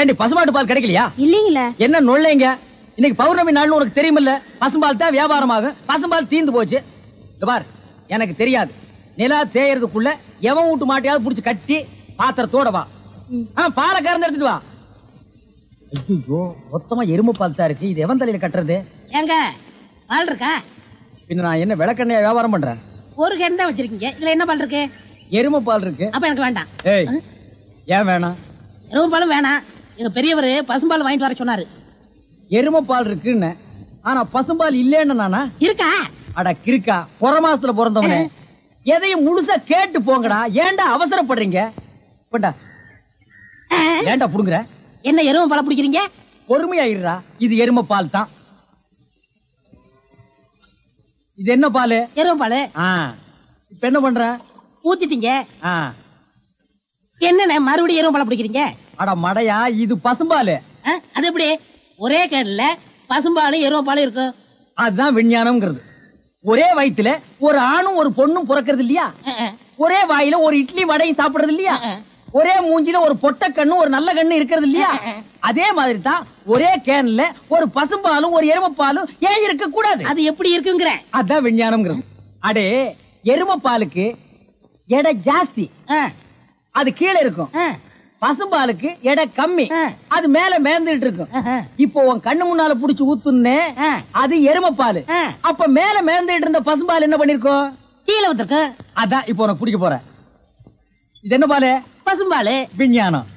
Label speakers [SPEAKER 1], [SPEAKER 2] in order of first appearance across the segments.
[SPEAKER 1] ஏண்டி பசுமாட்டு பால் கிடைக்கலையா?
[SPEAKER 2] இல்லீங்களே.
[SPEAKER 1] என்ன நொல்லைங்க? இன்னைக்கு பௌர்ணமி நாள்னு உனக்கு தெரியுமில்ல? பசும்பால் தான் வியாபாரமாகும். பசும்பால் தீந்து போச்சு. பார், எனக்கு தெரியாது. நிலா தேயறதுக்குள்ள எவன் வீட்டு மாட்டையாவது புடிச்சு கட்டி பாத்திரத்தோட வா. பாலை கறந்து எடுத்துட்டு வா. ஐயோ, மொத்தமா எருமை பால் தான் இருக்கு. இது எவன் தலையில கட்டுறது?
[SPEAKER 3] ஏங்க பால் இருக்கா?
[SPEAKER 1] பின்ன நான் என்ன விளக்கெண்ணையா வியாபாரம் பண்றேன்?
[SPEAKER 3] ஒரு கேன் தான் வச்சிருக்கீங்க. இதுல என்ன பால் இருக்கு?
[SPEAKER 1] எருமை பால் இருக்கு.
[SPEAKER 3] அப்ப எனக்கு வேண்டாம்.
[SPEAKER 1] ஏய், ஏன் வேணாம்?
[SPEAKER 3] எருமை பாலும் வேணாம். எங்க பெரியவர் பசும்பால் வாங்கிட்டு வர சொன்னாரு.
[SPEAKER 1] எருமை பால் இருக்குன்னு, ஆனா பசும்பால் இல்லேன்னு நானா?
[SPEAKER 3] இருக்கா?
[SPEAKER 1] அட கிறுக்கா, புற மாசத்துல பிறந்தவனே, எதையும் முழுசா கேட்டு போங்கடா. ஏன்டா அவசரப்படுறீங்க? போட்டா ஏன்டா புடுங்குற?
[SPEAKER 3] என்ன எருமை பால் பிடிக்கிறீங்க?
[SPEAKER 1] பொறுமையாயிடுறா. இது எருமை பால் தான். இது என்ன பால்?
[SPEAKER 3] எருமை பால்.
[SPEAKER 1] இப்ப என்ன பண்ற?
[SPEAKER 3] ஊத்திட்டீங்க. என்ன மறுபடியும் எருமை பால் பிடிக்கிறீங்க?
[SPEAKER 1] அட மடையா, இது பசும்பால்.
[SPEAKER 3] அது எப்படி ஒரே கேன்ல பசும்பாலும் எருமை பாலும் இருக்கும்?
[SPEAKER 1] அதுதான் விஞ்ஞானம்ங்கிறது. ஒரே வயித்துல ஒரு ஆணும் ஒரு பொண்ணும் பிறக்கிறது இல்லையா? ஒரே வாயில ஒரு இட்லி வடையும் சாப்பிடுறது இல்லையா? ஒரே மூஞ்சில ஒரு பொட்ட கண்ணு ஒரு நல்ல கண்ணு இருக்கிறது இல்லையா? அதே மாதிரி தான் ஒரே கேன்ல ஒரு பசும்பாலும் ஒரு எருமைப்பாலும் ஏன் இருக்க கூடாது?
[SPEAKER 3] அது எப்படி இருக்குங்கிற?
[SPEAKER 1] அதான் விஞ்ஞானம்ங்கிறது. அடே, எருமைப்பாலுக்கு எடை ஜாஸ்தி, அது கீழே இருக்கும். பசும்பாலுக்கு எடை கம்மி, அது மேல மேந்துட்டு இருக்கும். இப்போ உன் கண்ணு முன்னால புடிச்சு ஊத்துனே, அது எருமைப்பால். அப்ப மேல மேந்துட்டு இருந்த பசும்பால் என்ன பண்ணிருக்கோம்?
[SPEAKER 3] கீழே ஊத்துருக்கு.
[SPEAKER 1] அதான் இப்போ உனக்கு குடிக்க போற. இது என்ன பாலு?
[SPEAKER 3] பசும்பாலு.
[SPEAKER 1] விஞ்ஞானம்.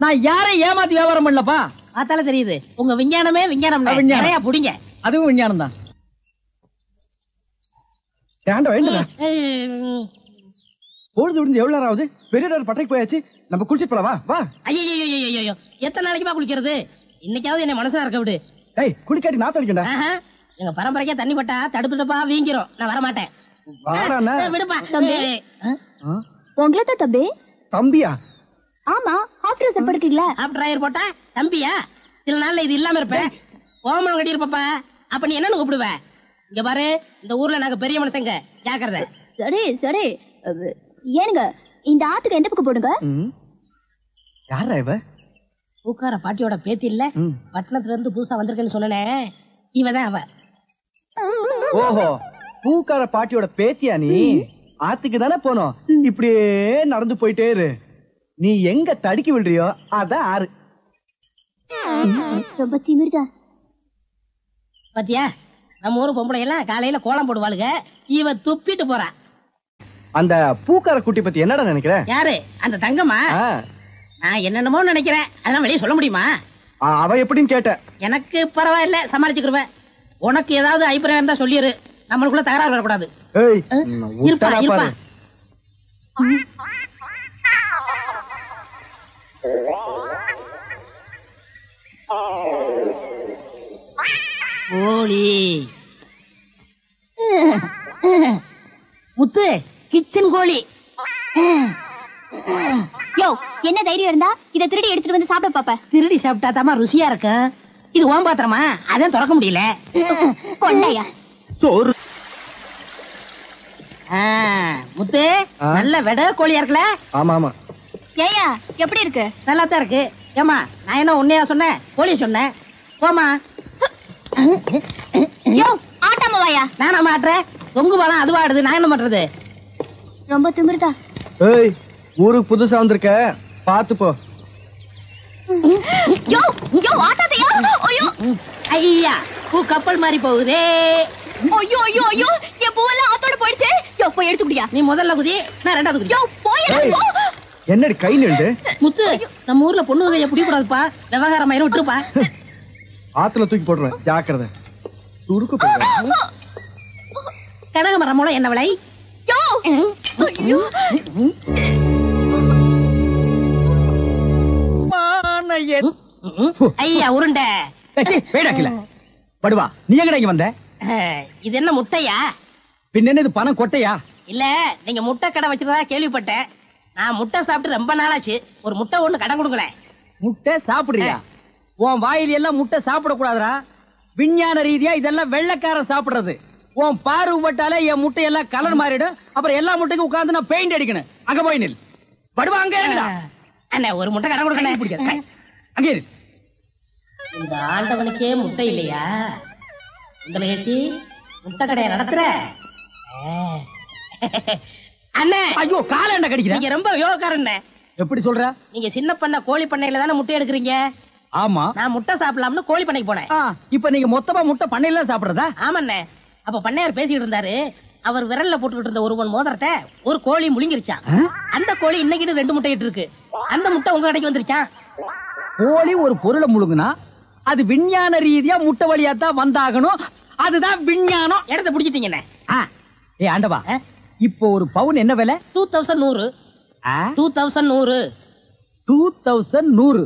[SPEAKER 1] நான் யாரையும் ஏமாத்தி வியாபாரம் பண்ணலப்பா.
[SPEAKER 3] அதால தெரியுது உங்க விஞ்ஞானமே விஞ்ஞானம். நிறைய புடிங்க.
[SPEAKER 1] அதுவும் விஞ்ஞானம் தான்.
[SPEAKER 4] பொழுது விடுந்து எவ்வளவு நேரம் ஆகுது? பெரிய பட்டைக்கு போயாச்சு. நம்ம குளிச்சுட்டு போலாம். வா வா.
[SPEAKER 3] ஐயோ, எத்தனை நாளைக்குமா குளிக்கிறது? இன்னைக்காவது என்ன மனசா இருக்க விடு.
[SPEAKER 4] ஏய், குளிக்காட்டி நான் தடிக்கண்டா.
[SPEAKER 3] எங்க பரம்பரைக்கா தண்ணி பட்டா தடுப்பு தப்பா வீங்கிரும். நான் வர மாட்டேன். விடுப்பா.
[SPEAKER 2] உங்களை தான் தம்பி.
[SPEAKER 4] தம்பியா?
[SPEAKER 2] ஆமா, ஆஃப்டர் செட் படிக்கீங்களா?
[SPEAKER 3] ஆஃப்டர் ஆயர் போட்டா தம்பியா? சில நாள்ல இது இல்லாம இருப்பேன். ஓமனம் கட்டி இருப்பப்பா. அப்ப நீ என்னன்னு கூப்பிடுவ? இங்க பாரு, இந்த ஊர்ல நாங்க பெரிய மனுஷங்க, ஜாக்கிரதை.
[SPEAKER 2] சரி சரி. ஏனுங்க, இந்த ஆத்துக்கு எந்த பக்கம் போடுங்க?
[SPEAKER 4] யாரா இவ?
[SPEAKER 3] பூக்கார பாட்டியோட பேத்தி இல்ல? பட்டணத்துல இருந்து புதுசா வந்திருக்கேன்னு சொன்னேன். இவதான் அவ.
[SPEAKER 4] ஓஹோ, பூக்கார பாட்டியோட பேத்தியா நீ? ஆத்துக்கு தானே போனோம். இப்படியே நடந்து போயிட்டே இரு. நீ எங்க தடுக்கி விடுறியோ அதான் ஆறு.
[SPEAKER 2] ரொம்ப திமிர்தா.
[SPEAKER 3] பாத்தியா, நம்ம ஊரு பொம்பளை எல்லாம் காலையில கோலம் போடுவாளுங்க. இவ துப்பிட்டு போறா.
[SPEAKER 4] அந்த பூக்கார குட்டி பத்தி என்னடா நினைக்கிற?
[SPEAKER 3] யாரு? அந்த தங்கம்மா? நான் என்னென்னமோ நினைக்கிறேன். அதெல்லாம் வெளியே சொல்ல முடியுமா?
[SPEAKER 4] அவ எப்படின்னு கேட்ட.
[SPEAKER 3] எனக்கு பரவாயில்ல, சமாளிச்சுக்கிருவேன். உனக்கு ஏதாவது அபிப்பிராயம் இருந்தா சொல்லிரு. நம்மளுக்குள்ள தகராறு வரக்கூடாது. இருப்பா இருப்பா. கோழி முத்து, கிச்சன் கோழி.
[SPEAKER 2] யோ, என்ன தைரியம் இருந்தா இத திருடி எடுத்துட்டு வந்து சாப்பிட பாப்ப?
[SPEAKER 3] திருடி சாப்பிட்டா தாமா ருசியா இருக்கும். இது ஓம்பாத்திரமா, அதான் திறக்க முடியல.
[SPEAKER 2] கொண்டையா
[SPEAKER 3] சோறு. முத்து, நல்ல வெட கோழியா இருக்குல்ல?
[SPEAKER 4] ஆமா ஆமா.
[SPEAKER 2] ஏயா, எப்படி இருக்கு?
[SPEAKER 3] நல்லா தான் இருக்கு. ஏமா, நான் என்ன உன்னையா சொன்னேன்? கோழிய சொன்னேன். போமா.
[SPEAKER 2] யோ, ஆட்டாம வாயா.
[SPEAKER 3] நானா மாட்டுறேன்? தொங்கு பாலம் அதுவா ஆடுது, நான் என்ன பண்றது?
[SPEAKER 2] ரொம்ப திமிர்தா.
[SPEAKER 4] ஏய், ஊருக்கு புதுசா வந்திருக்க, பாத்து போ.
[SPEAKER 2] யோ யோ, ஆட்டாதையா. ஐயோ
[SPEAKER 3] ஐயா, பூ கப்பல் மாதிரி போகுதே.
[SPEAKER 2] ஐயோ ஐயோ ஐயோ, என் பூவெல்லாம் ஆத்தோட போயிடுச்சு. யோ, போய் எடுத்துக்கிட்டியா?
[SPEAKER 3] நீ முதல்ல குதி, நான் ரெண்டாவது குதி.
[SPEAKER 2] யோ, போய்.
[SPEAKER 4] என்னடி கை நின்று?
[SPEAKER 3] முத்து, நம்ம ஊர்ல பொண்ணு கைய பிடிக்க கூடாதுப்பா. விவகாரம் ஆயிரம் விட்டுருப்பா.
[SPEAKER 4] ஆத்துல தூக்கி போடுறேன், ஜாக்கிரதை. சுருக்கு போடுறேன்.
[SPEAKER 3] கனகமரம் மூலம் என்ன விலை?
[SPEAKER 2] யோ, ஐயோ.
[SPEAKER 3] ஐயா, உருண்டை.
[SPEAKER 1] படுவா, நீ எங்கடா இங்க வந்த?
[SPEAKER 3] இது என்ன முட்டையா?
[SPEAKER 1] பின்ன என்ன இது பணம் கொட்டையா?
[SPEAKER 3] இல்ல, நீங்க முட்டை கடை வச்சிருந்தா கேள்விப்பட்டேன். நான் முட்டை சாப்பிட்டு ரொம்ப நாளாச்சு. ஒரு முட்டை ஒண்ணு கடன் கொடுங்களேன்.
[SPEAKER 1] முட்டை சாப்பிடுறியா? உன் வாயில எல்லாம் முட்டை சாப்பிட கூடாதுரா. விஞ்ஞான ரீதியா இதெல்லாம் வெள்ளைக்காரன் சாப்பிடுறது. உன் பார்வை பட்டாலே என் முட்டையெல்லாம் கலர் மாறிடும். அப்புறம் எல்லா முட்டைக்கும் உட்கார்ந்து நான் பெயிண்ட் அடிக்கணும். அங்க போய் நில். படுவா, அங்க
[SPEAKER 3] அண்ணா, ஒரு முட்டை கடன் கொடுக்கணும்.
[SPEAKER 1] அங்கே இரு.
[SPEAKER 3] இந்த ஆண்டவனுக்கே முட்டை இல்லையா? உங்களை ஏசி முட்டை கடையை நடத்துற அண்ணே.
[SPEAKER 1] ஐயோ கால என்ன கடிக்கிறேன்.
[SPEAKER 3] நீங்க ரொம்ப யோகக்காரண்ணே.
[SPEAKER 1] எப்படி சொல்ற?
[SPEAKER 3] நீங்க சின்ன பண்ண கோழி பண்ணையில தானே முட்டை எடுக்கிறீங்க?
[SPEAKER 1] ஆமா.
[SPEAKER 3] நான் முட்டை சாப்பிடலாம்னு கோழி பண்ணைக்கு போனேன்.
[SPEAKER 1] இப்ப நீங்க மொத்தமா முட்டை பண்ணையில சாப்பிடுறதா?
[SPEAKER 3] ஆமாண்ணே. அப்ப பண்ணையார் பேசிட்டு இருந்தாரு. அவர் விரல்ல போட்டுக்கிட்டு இருந்த ஒருவன் மோதிரத்தை ஒரு கோழி முழுங்கிருச்சான். அந்த கோழி இன்னைக்கு 2 முட்டை இருக்கு. அந்த முட்டை உங்க கடைக்கு வந்துருச்சான்.
[SPEAKER 1] கோழி ஒரு பொருளை முழுங்குனா அது விஞ்ஞான ரீதியா முட்டை வழியா தான் வந்தாகணும். அதுதான் விஞ்ஞானம்.
[SPEAKER 3] இடத்த பிடிச்சிட்டீங்கண்ணே.
[SPEAKER 1] ஏ ஆண்டவா, இப்போ ஒரு பவுன் என்ன விலை?
[SPEAKER 3] 2100. 2100.
[SPEAKER 1] 2100.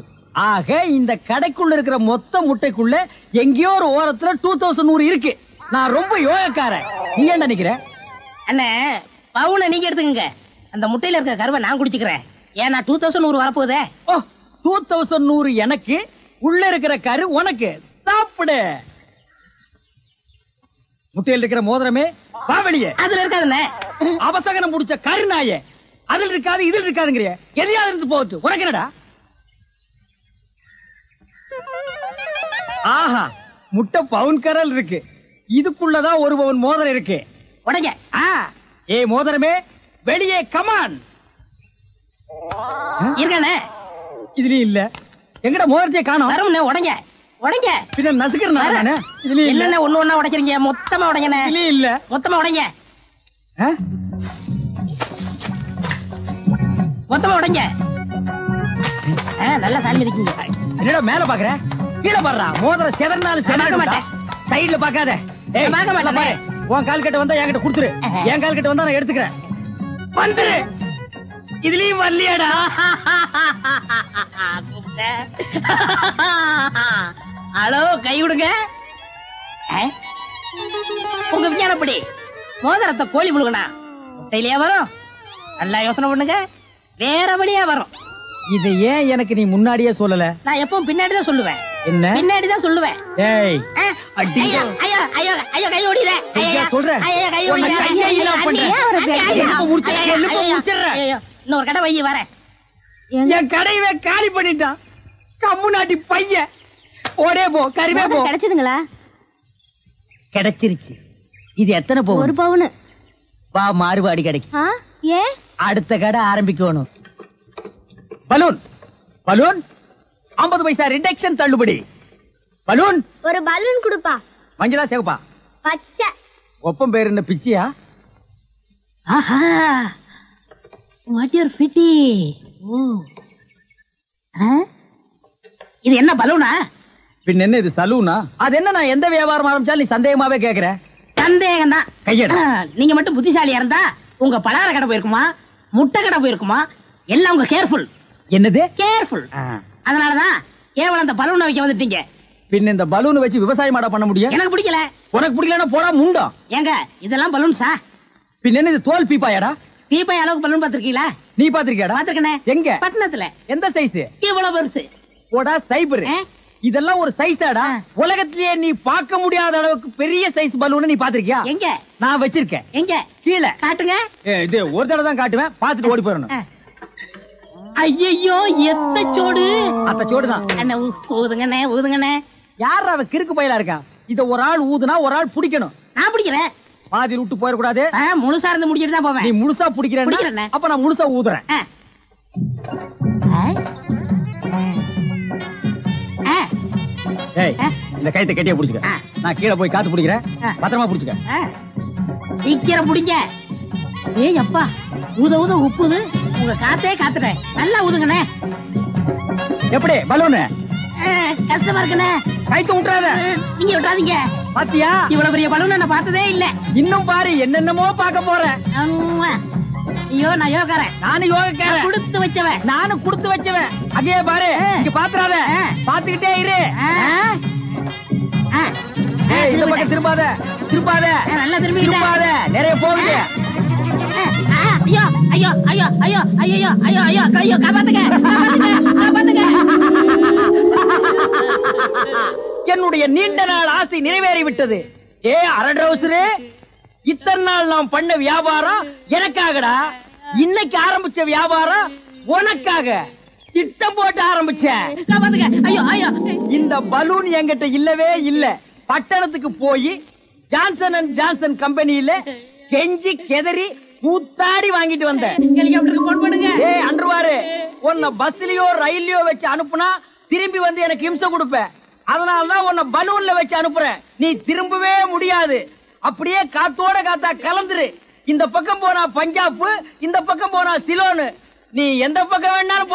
[SPEAKER 1] ஆக இந்த கடைக்குள்ள இருக்கிற மொத்த முட்டைக்குள்ள எங்கேயோ ஒரு ஓரத்துல 2100 இருக்கு. நான் ரொம்ப யோகக்காரன். நீ என்ன நினைக்கிற?
[SPEAKER 3] அண்ணே, பவுனை நீங்க எடுத்துக்கங்க. அந்த முட்டையில இருக்க கருவை நான் குடிச்சுக்கிறேன். ஏன்னா 2100 வரப்போதே.
[SPEAKER 1] 2100 எனக்கு, உள்ள இருக்கிற கரு உனக்கு. சாப்பிடு. முட்டையில் இருக்கிற மோதிரமே வா வெளியே.
[SPEAKER 3] அதுல இருக்காதுண்ணே.
[SPEAKER 1] அவசகனம் முடிச்ச கருநாயே, அதில் இருக்காது இதில் இருக்காதுங்கிறிய. எதையாவது இருந்து போட்டு உனக்கு என்னடா? ஆஹா, முட்டை பவுன் கரல் இருக்கு. இதுக்குள்ளதான் ஒரு பவுன் மோதிரம் இருக்கு.
[SPEAKER 3] உடைங்க.
[SPEAKER 1] ஏ மோதிரமே வெளியே கமான்.
[SPEAKER 3] இருக்கானே.
[SPEAKER 1] இதுலயும் இல்ல. எங்கட மோதிரத்தை காணோம்.
[SPEAKER 3] வரமுண்ணே. உடைங்க உடைங்க.
[SPEAKER 1] பின்ன நசுக்கிறேன். இதுலயும் இல்ல.
[SPEAKER 3] என்ன ஒண்ணு ஒண்ணா உடைக்கிறீங்க? மொத்தமா உடைங்கண்ணே.
[SPEAKER 1] இதுலயும் இல்ல.
[SPEAKER 3] மொத்தமா உடைங்க. மொத்தமா உடைங்க. நல்லா சாமி இருக்கீங்க.
[SPEAKER 1] என்னடா மேல பாக்குற? கீழே பாடுறா. மோதிரம் செதறனாலும் செதற மாட்டேன். சைடுல பாக்காத. உன் கால் கட்ட வந்தா என்கிட்ட குடுத்துரு. என் கால் கட்ட வந்தா நான் எடுத்துக்கிறேன். வந்துரு. இதுலயும் வரலையாடா?
[SPEAKER 3] ஹலோ, கை விடுங்க. உங்க விஞ்ஞானப்படி மோதிரத்தை கோழி முழுகனா முட்டையிலேயே வரும்? நல்லா யோசனை பண்ணுங்க. வேற வழியா வரும்.
[SPEAKER 1] இது ஏன் எனக்கு நீ முன்னாடியே சொல்லல?
[SPEAKER 3] நான் எப்பவும் பின்னாடிதான் சொல்லுவேன்.
[SPEAKER 1] என்ன?
[SPEAKER 3] பின்னாடிதான் சொல்லுவேன்.
[SPEAKER 1] ஏய்
[SPEAKER 3] ஐயோ ஐயோ ஐயோ ஐயோ, கை ஓடில.
[SPEAKER 1] சொல்றேன்.
[SPEAKER 3] இன்னொரு கடை வை வரேன்.
[SPEAKER 1] என் கடையவே காலி பண்ணிட்டான். கம்முனாட்டி பையன். ஓடே போ. கறிவே போ.
[SPEAKER 2] கிடைச்சதுங்களா?
[SPEAKER 1] கிடைச்சிருச்சு. இது எத்தனை பவுன்?
[SPEAKER 2] 1 பவுன்.
[SPEAKER 1] வா, மாறுபாடி கிடைக்கும்.
[SPEAKER 2] ஏன்?
[SPEAKER 1] அடுத்த கடை ஆரம்பிக்கணும். பலூன் பலூன் 50 பைசா ரிடக்ஷன் தள்ளுபடி. பலூன்.
[SPEAKER 2] ஒரு பலூன் கொடுப்பா.
[SPEAKER 1] மஞ்சளா சேவப்பா?
[SPEAKER 2] பச்சை.
[SPEAKER 1] ஒப்பம் பேர் என்ன பிச்சியா?
[SPEAKER 3] ஆஹா, வாட் யூர் ஃபிட்டி. இது என்ன பலூனா?
[SPEAKER 1] பின் என்ன இது சலூனா? அது என்ன, நான் எந்த வியாபாரம் ஆரம்பிச்சாலும் நீ சந்தேகமாவே கேக்குற.
[SPEAKER 3] சந்தேகம் தான்.
[SPEAKER 1] கையட.
[SPEAKER 3] நீங்க மட்டும் புத்திசாலியா இருந்தா உங்க பலகார கடை போயிருக்குமா, முட்டை கடை போயிருக்குமா? எல்லாம் உங்க கேர்ஃபுல்.
[SPEAKER 1] என்னது
[SPEAKER 3] கேர்ஃபுல்? அதனாலதான் கேவலம் அந்த பலூனை வைக்க வந்துட்டீங்க.
[SPEAKER 1] பின் இந்த பலூன் வச்சு விவசாயம் பண்ண முடியும்?
[SPEAKER 3] எனக்கு பிடிக்கல.
[SPEAKER 1] உனக்கு பிடிக்கலன்னா போடா முண்டம்.
[SPEAKER 3] ஏங்க, இதெல்லாம் பலூன்ஸா?
[SPEAKER 1] பின் என்ன இது தோல் பீப்பாயாடா?
[SPEAKER 3] பீப்பாய் அளவுக்கு பலூன் பாத்திருக்கீங்களா?
[SPEAKER 1] நீ பாத்திருக்கியாடா?
[SPEAKER 3] பாத்திருக்கனே.
[SPEAKER 1] எங்க?
[SPEAKER 3] பட்டணத்துல.
[SPEAKER 1] எந்த சைஸ்?
[SPEAKER 3] இவ்வளவு பெருசு.
[SPEAKER 1] போடா சைபர். இதெல்லாம் ஒரு சைஸாடா? உலகத்திலேயே நீ பார்க்க முடியாத அளவுக்கு பெரிய சைஸ் பலூன் நீ பாத்திருக்கியா?
[SPEAKER 3] எங்க?
[SPEAKER 1] நான் வச்சிருக்கேன்.
[SPEAKER 3] எங்க?
[SPEAKER 1] கீழே
[SPEAKER 3] காட்டுங்க.
[SPEAKER 1] இது ஒரு தடவை தான் காட்டுவேன். பாத்துட்டு ஓடி போயிடணும்.
[SPEAKER 3] ஐயோ, எத்த சோடு.
[SPEAKER 1] அத்த சோடுதான்.
[SPEAKER 3] என்ன ஊதுங்கண்ணே, ஊதுங்கண்ணே.
[SPEAKER 1] யார் அவ கிறுக்கு பயிலா இருக்கா? இத ஒரு ஆள் ஊதுனா ஒரு ஆள் பிடிக்கணும்.
[SPEAKER 3] நான் பிடிக்கிறேன்.
[SPEAKER 1] பாதி விட்டு போயிடக்கூடாது.
[SPEAKER 3] முழுசா இருந்து முடிச்சிட்டு தான் போவேன்.
[SPEAKER 1] நீ முழுசா பிடிக்கிறேன். அப்ப நான் முழுசா ஊதுறேன். ஏய், இந்த கைத்தை கட்டியா புடிச்சுக்க. நான் கீழே போய் காத்து பிடிக்கிறேன். பத்திரமா புடிச்சுக்க.
[SPEAKER 3] சீக்கிரம் பிடிங்க. ஏய் அப்பா, ஊத ஊத உப்புது. உங்க காத்தே காத்துறேன். நல்லா ஊதுங்கண்ணே.
[SPEAKER 1] எப்படி பலூனு?
[SPEAKER 3] கஷ்டமா இருக்குண்ணே.
[SPEAKER 1] கைத்து விட்டுறாத.
[SPEAKER 3] நீங்க விட்டாதீங்க.
[SPEAKER 1] பாத்தியா,
[SPEAKER 3] இவ்வளவு பெரிய பலூன் நான் பார்த்ததே இல்ல.
[SPEAKER 1] இன்னும் பாரு, என்னென்னமோ பார்க்க போறேன்.
[SPEAKER 3] ஐயோ, நான் யோகாரன்.
[SPEAKER 1] நானும் யோகக்காரன்.
[SPEAKER 3] கொடுத்து வச்சவன்.
[SPEAKER 1] நானும் கொடுத்து வச்சவன். அங்கே பாரு, இங்க பாத்துறாத. பாத்துக்கிட்டே இரு. இந்த பக்கம் திரும்பாத. திரும்பாத. நல்லா திரும்பி திரும்பாத. நிறைய போகுது.
[SPEAKER 3] ஐயோ ஐயோ ஐயோ ஐயோ ஐயோ ஐயோ ஐயோ ஐயோ, காப்பாத்துங்க, காப்பாத்துங்க.
[SPEAKER 1] என்னுடைய நீண்ட நாள் ஆசை நிறைவேறிவிட்டது. ஏ அரடவுசரே, இத்தனை நாள் நாம் பண்ண வியாபாரம் எனக்காகடா. இன்னைக்கு ஆரம்பிச்ச வியாபாரம் உனக்காக. திட்டம் போட்டு ஆரம்பிச்சேன்.
[SPEAKER 3] ஐயோ ஐயோ,
[SPEAKER 1] இந்த பலூன் என்கிட்ட இல்லவே இல்ல. பட்டணத்துக்கு போய் ஜான்சன் அண்ட் ஜான்சன் கம்பெனியில கெஞ்சி கெதறி கூத்தாடி வாங்கிட்டு வந்தேன்.
[SPEAKER 3] ஹெலிகாப்டருக்கு போன் பண்ணுங்க.
[SPEAKER 1] ஏய் அன்றுவாரு, உன்னை பஸ்லயோ ரயில்லயோ வச்சு அனுப்புனா திரும்பி வந்து எனக்கு இம்சை கொடுப்ப. அதனாலதான் உன்னை பலூன்ல வச்சு அனுப்புறேன். நீ திரும்பவே முடியாது. அப்படியே காத்தோட காத்தா கலந்துரு. இந்த பக்கம் போனா பஞ்சாப், இந்த பக்கம் போனா சிலோனு. நீ எந்த பக்கம் வேணாலும்